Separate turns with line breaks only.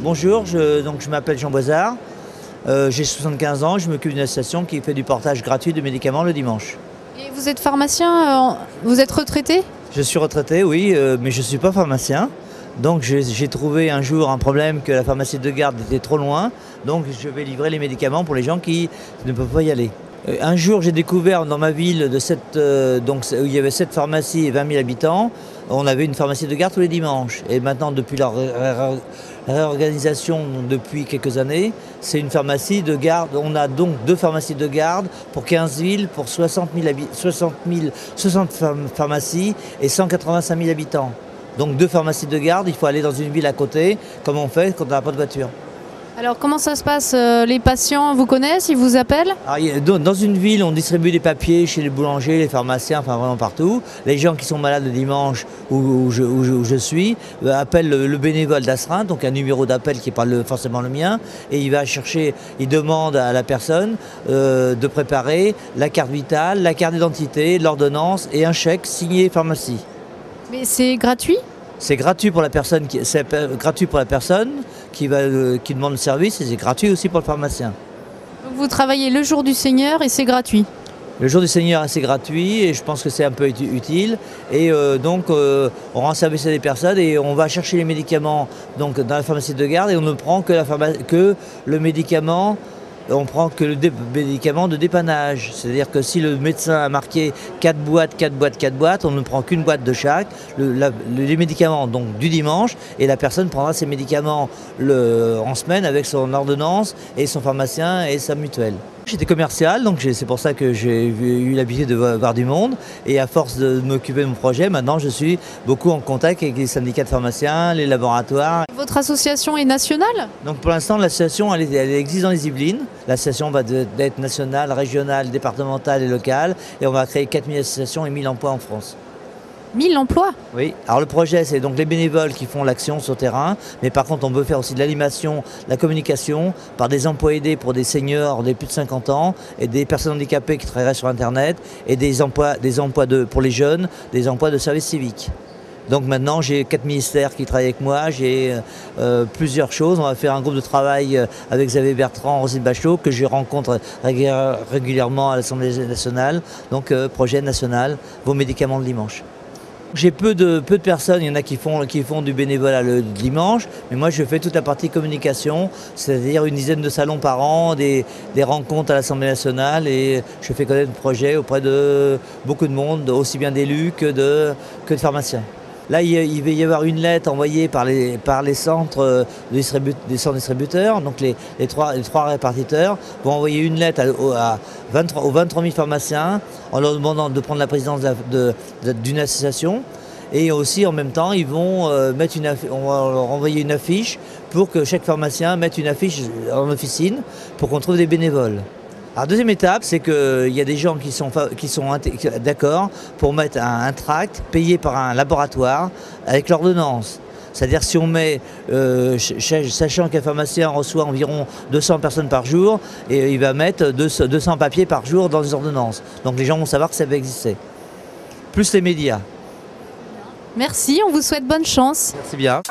Bonjour, je m'appelle Jean Boisard, j'ai 75 ans, je m'occupe d'une association qui fait du portage gratuit de médicaments le dimanche.
Et vous êtes pharmacien, vous êtes retraité?
Je suis retraité, oui, mais je ne suis pas pharmacien. Donc j'ai trouvé un jour un problème que la pharmacie de garde était trop loin, donc je vais livrer les médicaments pour les gens qui ne peuvent pas y aller. Un jour, j'ai découvert dans ma ville où il y avait 7 pharmacies et 20 000 habitants, on avait une pharmacie de garde tous les dimanches. Et maintenant, depuis la réorganisation depuis quelques années, c'est une pharmacie de garde. On a donc 2 pharmacies de garde pour 15 villes, pour 60 pharmacies et 185 000 habitants. Donc 2 pharmacies de garde, il faut aller dans une ville à côté, comme on fait quand on n'a pas de voiture.
Alors comment ça se passe? Les patients vous connaissent, ils vous appellent?
Dans une ville, on distribue des papiers chez les boulangers, les pharmaciens, enfin vraiment partout. Les gens qui sont malades le dimanche où je suis appellent le bénévole d'astreinte, donc un numéro d'appel qui n'est pas forcément le mien, et il demande à la personne de préparer la carte vitale, la carte d'identité, l'ordonnance et un chèque signé pharmacie.
Mais c'est gratuit?
C'est gratuit pour la personne qui demande le service, et c'est gratuit aussi pour le pharmacien.
Donc vous travaillez le jour du Seigneur et c'est gratuit?
Le jour du Seigneur, c'est gratuit et je pense que c'est un peu utile. Et on rend service à des personnes et on va chercher les médicaments donc, dans la pharmacie de garde et on ne prend que le médicament. On prend que le médicament de dépannage. C'est-à-dire que si le médecin a marqué 4 boîtes, on ne prend qu'une boîte de chaque, les médicaments donc, du dimanche, et la personne prendra ses médicaments en semaine avec son ordonnance et son pharmacien et sa mutuelle. J'étais commercial, donc c'est pour ça que j'ai eu l'habitude de voir du monde. Et à force de m'occuper de mon projet, maintenant je suis beaucoup en contact avec les syndicats de pharmaciens, les laboratoires.
Votre association est nationale?
Donc pour l'instant, l'association elle existe dans les Yvelines. L'association va être nationale, régionale, départementale et locale. Et on va créer 4000 associations et 1000 emplois en France.
1000 emplois?
Oui, alors le projet c'est donc les bénévoles qui font l'action sur le terrain, mais par contre on peut faire aussi de l'animation, de la communication par des emplois aidés pour des seniors des plus de 50 ans et des personnes handicapées qui travailleraient sur internet et des emplois pour les jeunes, des emplois de service civique. Donc maintenant j'ai 4 ministères qui travaillent avec moi, j'ai plusieurs choses. On va faire un groupe de travail avec Xavier Bertrand, Roselyne Bachelot, que je rencontre régulièrement à l'Assemblée nationale. Donc projet national, vos médicaments le dimanche. J'ai peu de personnes, il y en a qui font du bénévolat le dimanche, mais moi je fais toute la partie communication, c'est-à-dire une dizaine de salons par an, des rencontres à l'Assemblée nationale et je fais connaître le projet auprès de beaucoup de monde, aussi bien d'élus que de pharmaciens. Là, il va y avoir une lettre envoyée par les centres des centres distributeurs, donc les trois répartiteurs vont envoyer une lettre aux 23 000 pharmaciens en leur demandant de prendre la présidence d'une association. Et aussi, en même temps, ils vont on va leur envoyer une affiche pour que chaque pharmacien mette une affiche en officine pour qu'on trouve des bénévoles. Alors deuxième étape, c'est qu'il y a des gens qui sont d'accord pour mettre un tract payé par un laboratoire avec l'ordonnance. C'est-à-dire si on met, sachant qu'un pharmacien reçoit environ 200 personnes par jour, et il va mettre 200 papiers par jour dans les ordonnances. Donc les gens vont savoir que ça va exister. Plus les médias.
Merci, on vous souhaite bonne chance.
Merci bien.